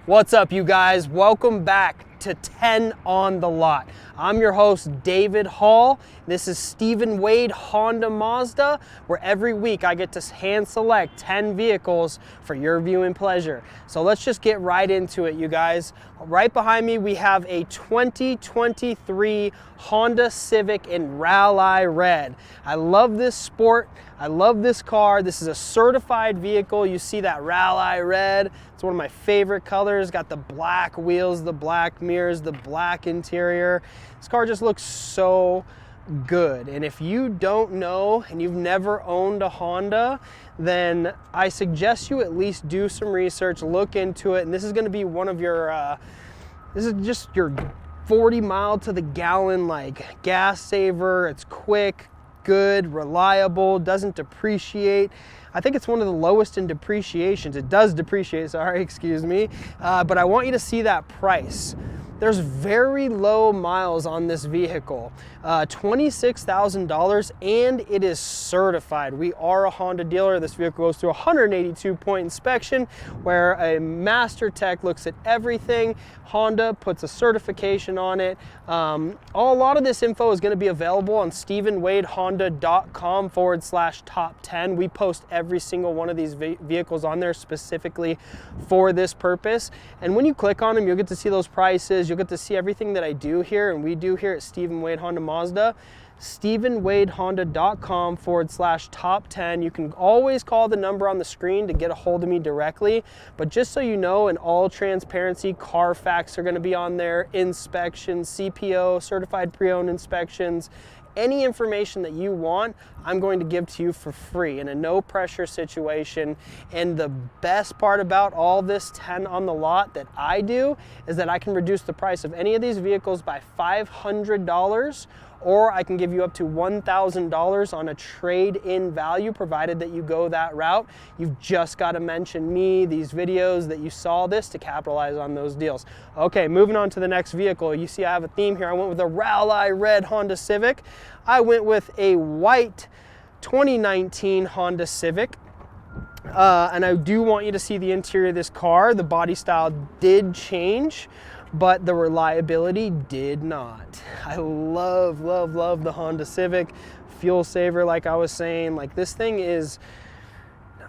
What's up, you guys? Welcome back to 10 on the Lot. I'm your host, David Hall. This is Stephen Wade Honda Mazda, where every week I get to hand select 10 vehicles for your viewing pleasure. So let's just get right into it, you guys. Right behind me, we have a 2023 Honda Civic in Rally Red. I love this sport. I love this car. This is a certified vehicle. You see that Rally Red. It's one of my favorite colors. Got the black wheels, the black mirrors, the black interior. This car just looks so good. And if you don't know and you've never owned a Honda, then I suggest you at least do some research, look into it. And this is going to be one of your, this is just your 40 mile to the gallon like gas saver. It's quick, good, reliable, doesn't depreciate. I think it's one of the lowest in depreciations. It does depreciate, sorry, excuse me. But I want you to see that price. There's very low miles on this vehicle, $26,000, and it is certified. We are a Honda dealer. This vehicle goes through a 182-point inspection where a master tech looks at everything. Honda puts a certification on it. A lot of this info is going to be available on StephenWadeHonda.com/top10. We post every single one of these vehicles on there specifically for this purpose. And when you click on them, you'll get to see those prices. You'll get to see everything that I do here and we do here at Stephen Wade Honda Mazda. StephenWadeHonda.com/top10. You can always call the number on the screen to get a hold of me directly. But just so you know, in all transparency, Carfax are going to be on there, inspections, CPO, certified pre-owned inspections. Any information that you want, I'm going to give to you for free in a no pressure situation. And the best part about all this 10 on the lot that I do is that I can reduce the price of any of these vehicles by $500, or I can give you up to $1,000 on a trade-in value, provided that you go that route. You've just got to mention me, these videos that you saw this, to capitalize on those deals. Okay, moving on to the next vehicle. You see I have a theme here. I went with a Rally Red Honda Civic. I went with a white 2019 Honda Civic. And I do want you to see the interior of this car. The body style did change, but the reliability did not. I love, love, love the Honda Civic. Fuel saver, like I was saying. Like, this thing is,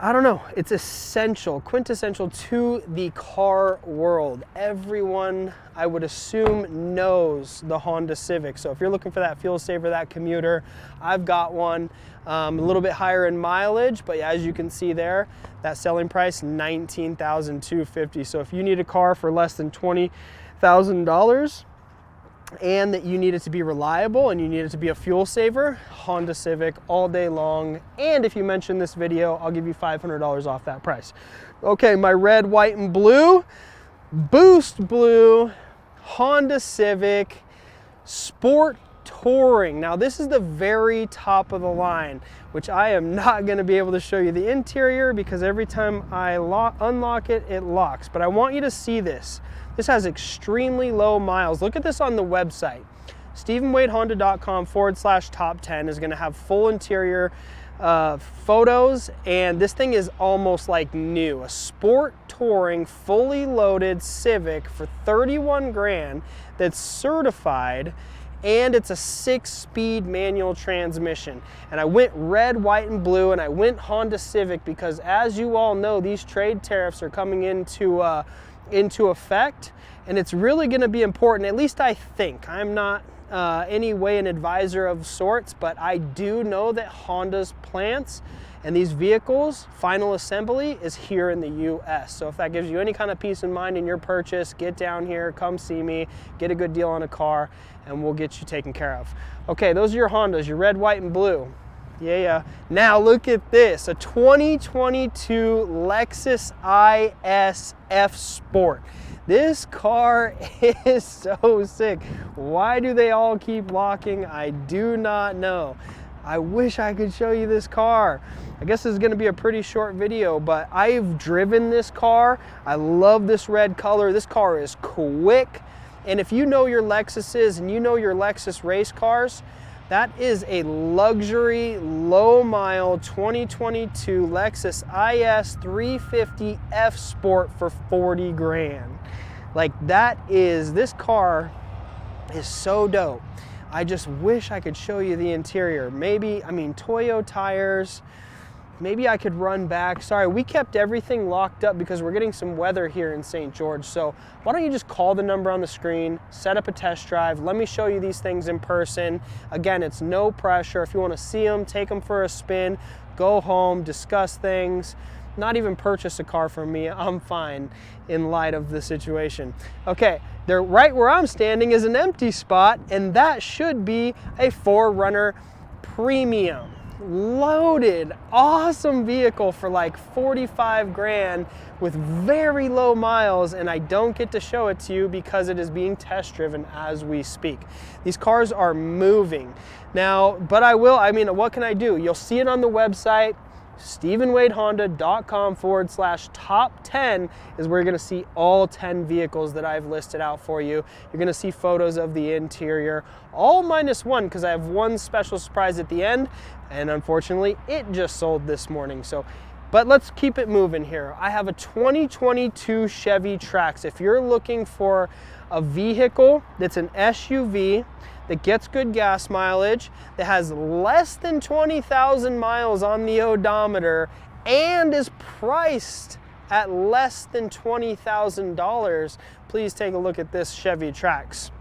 I don't know, it's essential, quintessential to the car world. Everyone, I would assume, knows the Honda Civic. So if you're looking for that fuel saver, that commuter, I've got one. A little bit higher in mileage, but as you can see there, that selling price, $19,250. So if you need a car for less than $20,000 and that you need it to be reliable and you need it to be a fuel saver, Honda Civic all day long. And if you mention this video, I'll give you $500 off that price. Okay, my red, white, and blue, boost blue, Honda Civic, Sport Touring. Now this is the very top of the line, which I am not going to be able to show you the interior because every time I unlock it, it locks. But I want you to see this. This has extremely low miles. Look at this on the website. StephenWadeHonda.com/top10 is going to have full interior photos, and this thing is almost like new. A Sport Touring fully loaded Civic for 31 grand that's certified, and it's a 6-speed manual transmission. And I went red, white, and blue, and I went Honda Civic because, as you all know, these trade tariffs are coming into effect, and it's really going to be important. At least I think. I'm not any way an advisor of sorts, but I do know that Honda's plants and these vehicles, final assembly, is here in the US. So if that gives you any kind of peace of mind in your purchase, get down here, come see me, get a good deal on a car, and we'll get you taken care of. Okay, those are your Hondas, your red, white, and blue. Yeah. Now look at this, a 2022 Lexus IS F Sport. This car is so sick. Why do they all keep locking? I do not know. I wish I could show you this car. I guess this is going to be a pretty short video, but I've driven this car. I love this red color. This car is quick. And if you know your Lexuses and you know your Lexus race cars, that is a luxury, low-mile 2022 Lexus IS 350 F Sport for 40 grand. Like this car is so dope. I just wish I could show you the interior. Maybe, I mean, Toyo tires. Maybe I could run back. Sorry, we kept everything locked up because we're getting some weather here in St. George. So why don't you just call the number on the screen, set up a test drive, let me show you these things in person. Again, it's no pressure. If you want to see them, take them for a spin, go home, discuss things, not even purchase a car from me. I'm fine in light of the situation. Okay, there, right where I'm standing is an empty spot, and that should be a Forerunner Premium. Loaded, awesome vehicle for like 45 grand with very low miles, and I don't get to show it to you because it is being test driven as we speak. These cars are moving now, but I mean, what can I do? You'll see it on the website. StephenWadeHonda.com/top10 is where you're going to see all 10 vehicles that I've listed out for you. You're going to see photos of the interior, all minus one, because I have one special surprise at the end, and unfortunately it just sold this morning. But let's keep it moving here. I have a 2022 Chevy Trax. If you're looking for a vehicle that's an SUV, that gets good gas mileage, that has less than 20,000 miles on the odometer, and is priced at less than $20,000, please take a look at this Chevy Trax.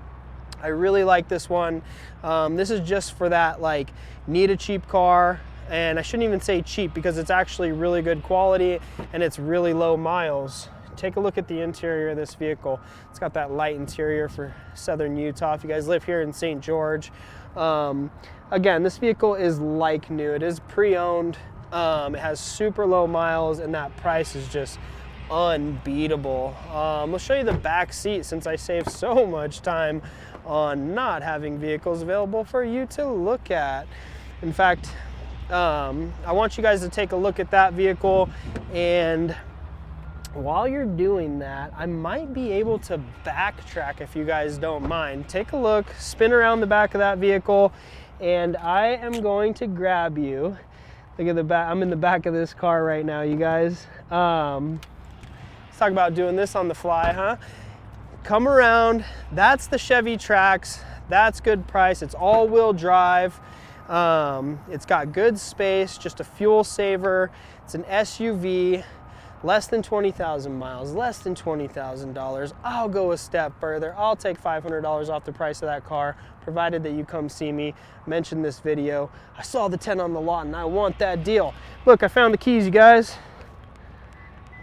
I really like this one. This is just for that, like, need a cheap car, and I shouldn't even say cheap because it's actually really good quality and it's really low miles. Take a look at the interior of this vehicle. It's got that light interior for southern Utah. If you guys live here in St. George. Again, this vehicle is like new. It is pre-owned. It has super low miles, and that price is just unbeatable. I'll show you the back seat since I saved so much time on not having vehicles available for you to look at. In fact, I want you guys to take a look at that vehicle, and while you're doing that, I might be able to backtrack if you guys don't mind. Take a look, spin around the back of that vehicle, and I am going to grab you. Look at the back. I'm in the back of this car right now, you guys. Let's talk about doing this on the fly, huh? Come around. That's the Chevy Trax. That's good price. It's all-wheel drive. It's got good space, just a fuel saver. It's an SUV. Less than 20,000 miles, less than $20,000. I'll go a step further. I'll take $500 off the price of that car, provided that you come see me, mention this video. I saw the 10 on the lot and I want that deal. Look, I found the keys, you guys.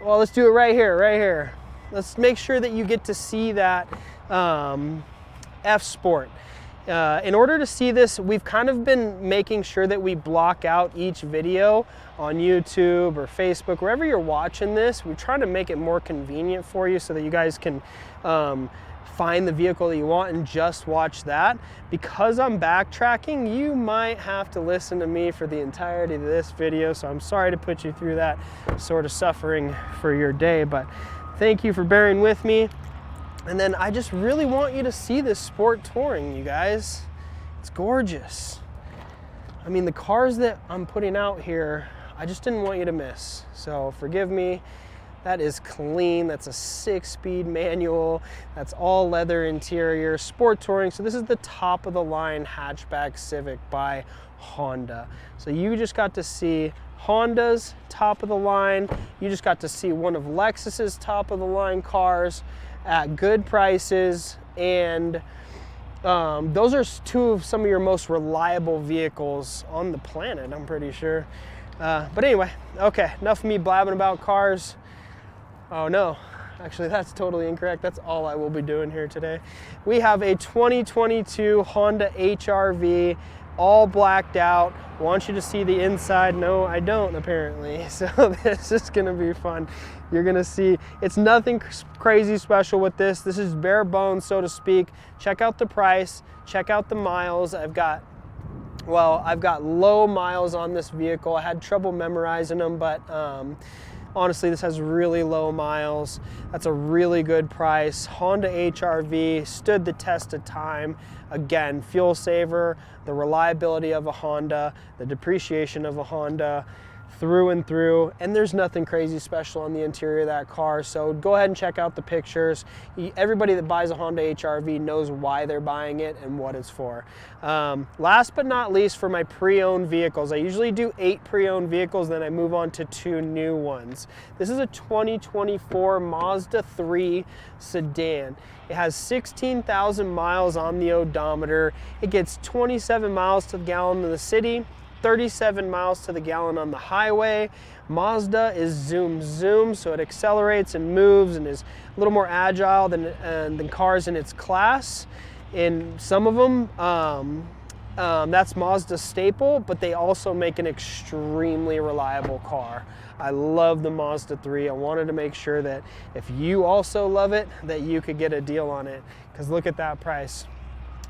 Well, let's do it right here, right here. Let's make sure that you get to see that F-Sport. In order to see this, we've kind of been making sure that we block out each video on YouTube or Facebook, wherever you're watching this. We're trying to make it more convenient for you so that you guys can find the vehicle that you want and just watch that. Because I'm backtracking, you might have to listen to me for the entirety of this video, so I'm sorry to put you through that sort of suffering for your day, but thank you for bearing with me. And then I just really want you to see this Sport Touring, you guys. It's gorgeous. I mean, the cars that I'm putting out here, I just didn't want you to miss. So forgive me. That is clean. That's a 6-speed manual. That's all leather interior, Sport Touring. So this is the top of the line hatchback Civic by Honda. So you just got to see Honda's top of the line. You just got to see one of Lexus's top of the line cars at good prices, and those are two of some of your most reliable vehicles on the planet, I'm pretty sure. But anyway, okay, enough of me blabbing about cars. Oh no, actually that's totally incorrect. That's all I will be doing here today. We have a 2022 Honda HRV, all blacked out. Want you to see the inside. No, I don't apparently. So this is gonna be fun. You're gonna see, it's nothing crazy special with this. This is bare bones, so to speak. Check out the price, check out the miles. I've got low miles on this vehicle. I had trouble memorizing them, but honestly, this has really low miles. That's a really good price. Honda HRV stood the test of time. Again, fuel saver, the reliability of a Honda, the depreciation of a Honda. through and through, and there's nothing crazy special on the interior of that car, so go ahead and check out the pictures. Everybody that buys a Honda HRV knows why they're buying it and what it's for. Last but not least, for my pre-owned vehicles, I usually do 8 pre-owned vehicles, then I move on to 2 new ones. This is a 2024 Mazda 3 sedan. It has 16,000 miles on the odometer. It gets 27 miles to the gallon in the city, 37 miles to the gallon on the highway. Mazda is zoom, so it accelerates and moves and is a little more agile than cars in its class. In some of them, that's Mazda's staple, but they also make an extremely reliable car. I love the Mazda 3. I wanted to make sure that if you also love it, that you could get a deal on it, because look at that price.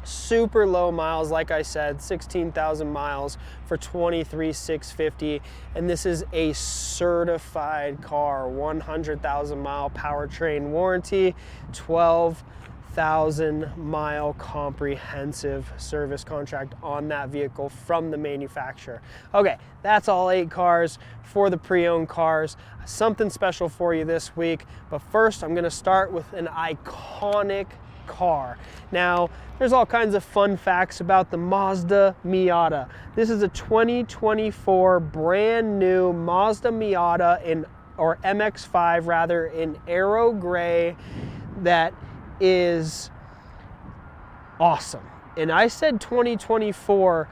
Super low miles, like I said, 16,000 miles for $23,650, and this is a certified car, 100,000 mile powertrain warranty, 12,000 mile comprehensive service contract on that vehicle from the manufacturer. Okay, that's all 8 cars for the pre-owned cars. Something special for you this week, but first I'm going to start with an iconic car. Now, there's all kinds of fun facts about the Mazda Miata. This is a 2024 brand new Mazda Miata or MX-5 rather, in Aero Gray that is awesome. And I said 2024,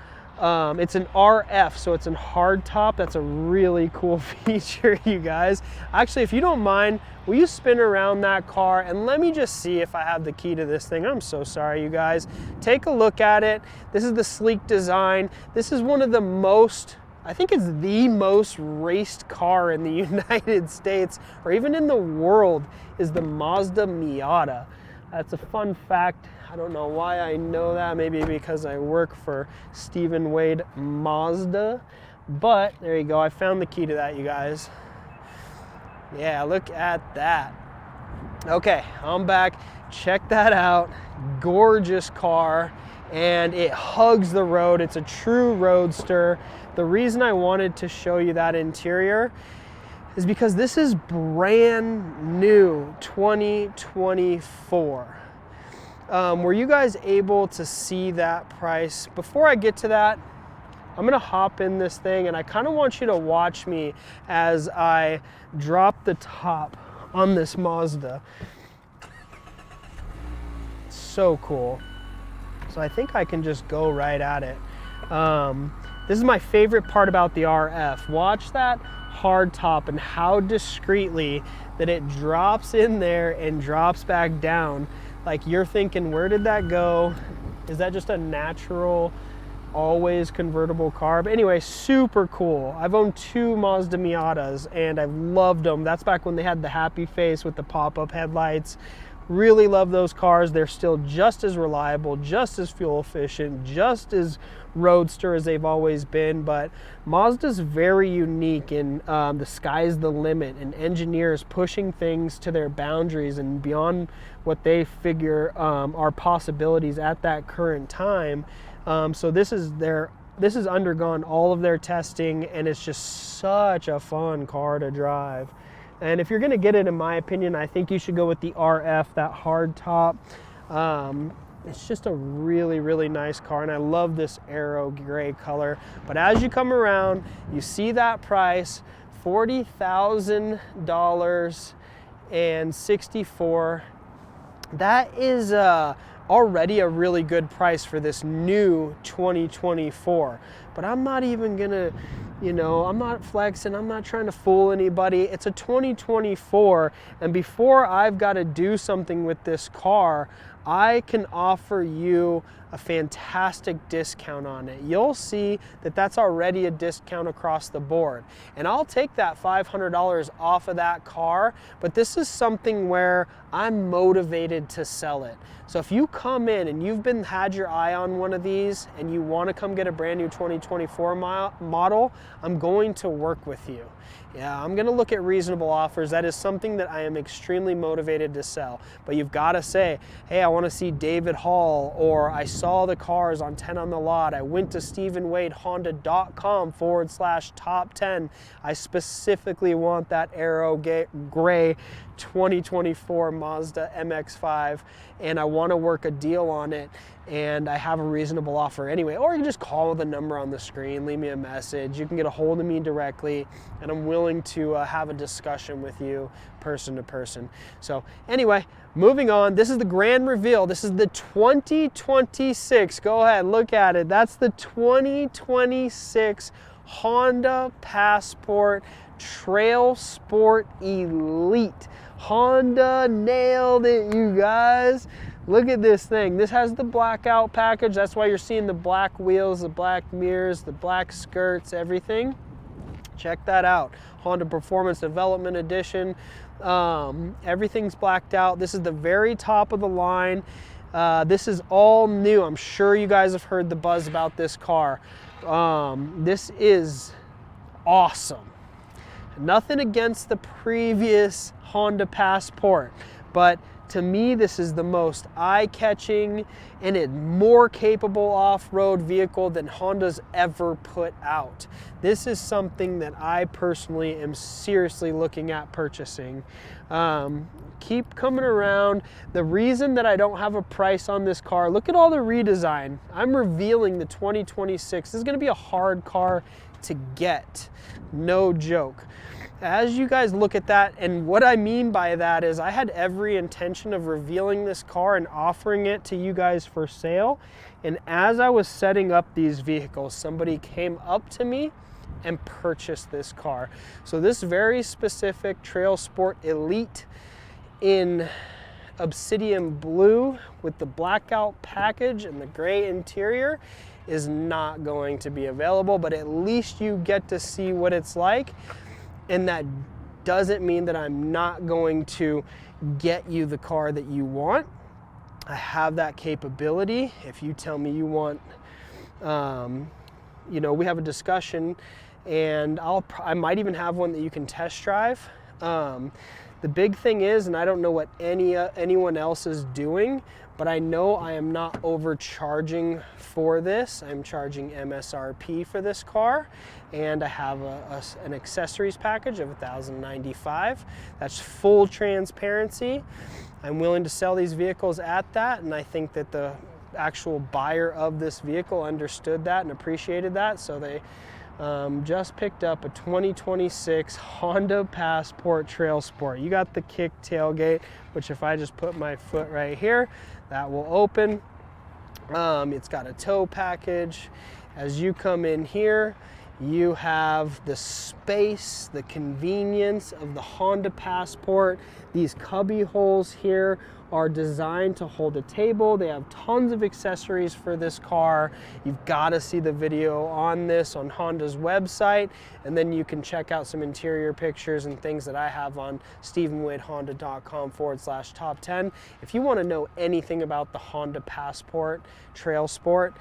it's an RF, so it's in hard top. That's a really cool feature, you guys. Actually, if you don't mind, will you spin around that car and let me just see if I have the key to this thing. I'm so sorry, you guys. Take a look at it. This is the sleek design. This is one of the most, I think it's the most raced car in the United States, or even in the world, is the Mazda Miata. That's a fun fact. I don't know why I know that, maybe because I work for Stephen Wade Mazda, but there you go. I found the key to that, you guys. Yeah, look at that. Okay, I'm back. Check that out. Gorgeous car, and it hugs the road. It's a true roadster. The reason I wanted to show you that interior is because this is brand new 2024. Were you guys able to see that price? Before I get to that, I'm gonna hop in this thing, and I kind of want you to watch me as I drop the top on this Mazda. So cool. So I think I can just go right at it. This is my favorite part about the RF. Watch that hard top and how discreetly that it drops in there and drops back down. Like, you're thinking, where did that go? Is that just a natural, always convertible car? But anyway, super cool. I've owned 2 Mazda Miatas and I've loved them. That's back when they had the happy face with the pop-up headlights. Really love those cars. They're still just as reliable, just as fuel efficient, just as roadster as they've always been. But Mazda's very unique in the sky's the limit, and engineers pushing things to their boundaries and beyond what they figure are possibilities at that current time. So this has undergone all of their testing, and it's just such a fun car to drive. And if you're gonna get it, in my opinion, I think you should go with the RF, that hard top. It's just a really, really nice car, and I love this Aero Gray color. But as you come around, you see that price, $40,064. That is already a really good price for this new 2024. But I'm not even gonna, I'm not flexing, I'm not trying to fool anybody. It's a 2024, and before I've got to do something with this car, I can offer you a fantastic discount on it. You'll see that that's already a discount across the board. And I'll take that $500 off of that car, but this is something where I'm motivated to sell it. So if you come in and you've had your eye on one of these and you want to come get a brand new 2024 2024 model, I'm going to work with you. Yeah, I'm gonna look at reasonable offers. That is something that I am extremely motivated to sell. But you've gotta say, hey, I wanna see David Hall, or I saw the cars on 10 on the lot. I went to StephenWadeHonda.com/top 10. I specifically want that Aero Gray 2024 Mazda MX-5, and I wanna work a deal on it, and I have a reasonable offer anyway. Or you can just call the number on the screen, leave me a message. You can get a hold of me directly, and I'm willing to have a discussion with you person to person. So anyway, moving on, this is the grand reveal. This is the 2026, go ahead, look at it. That's the 2026 Honda Passport Trail Sport Elite. Honda nailed it, you guys. Look at this thing. This has the blackout package. That's why you're seeing the black wheels, the black mirrors, the black skirts, everything. Check that out. Honda Performance Development Edition. Everything's blacked out. This is the very top of the line. This is all new. I'm sure you guys have heard the buzz about this car. This is awesome. Nothing against the previous Honda Passport, but to me, this is the most eye-catching and a more capable off-road vehicle than Honda's ever put out. This is something that I personally am seriously looking at purchasing. Keep coming around. The reason that I don't have a price on this car, look at all the redesign. I'm revealing the 2026. This is gonna be a hard car to get, no joke. As you guys look at that, and what I mean by that is I had every intention of revealing this car and offering it to you guys for sale. And as I was setting up these vehicles, somebody came up to me and purchased this car. So this very specific Trail Sport Elite in obsidian blue with the blackout package and the gray interior is not going to be available, but at least you get to see what it's like. And that doesn't mean that I'm not going to get you the car that you want. I have that capability. If you tell me you want, you know, we have a discussion, and I might even have one that you can test drive. The big thing is, and I don't know what anyone else is doing, but I know I am not overcharging for this. I'm charging MSRP for this car, and I have an accessories package of $1,095. That's full transparency. I'm willing to sell these vehicles at that, and I think that the actual buyer of this vehicle understood that and appreciated that, so they just picked up a 2026 Honda Passport Trail Sport. You got the kick tailgate, which if I just put my foot right here, that will open. It's got a tow package. As you come in here, you have the space, the convenience of the Honda Passport. These cubby holes here are designed to hold a table. They have tons of accessories for this car. You've got to see the video on this on Honda's website, and then you can check out some interior pictures and things that I have on StephenWadeHonda.com/top 10. If you want to know anything about the Honda Passport Trail Sport,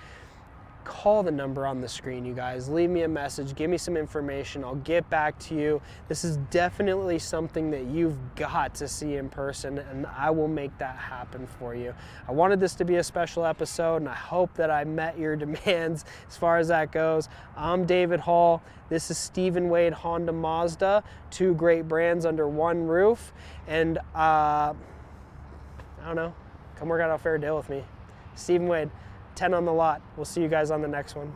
call the number on the screen, you guys. Leave me a message, give me some information, I'll get back to you. This is definitely something that you've got to see in person, and I will make that happen for you. I wanted this to be a special episode, and I hope that I met your demands as far as that goes. I'm David Hall. This is Stephen Wade Honda Mazda, two great brands under one roof, and I don't know, come work out a fair deal with me. Stephen Wade, 10 on the lot. We'll see you guys on the next one.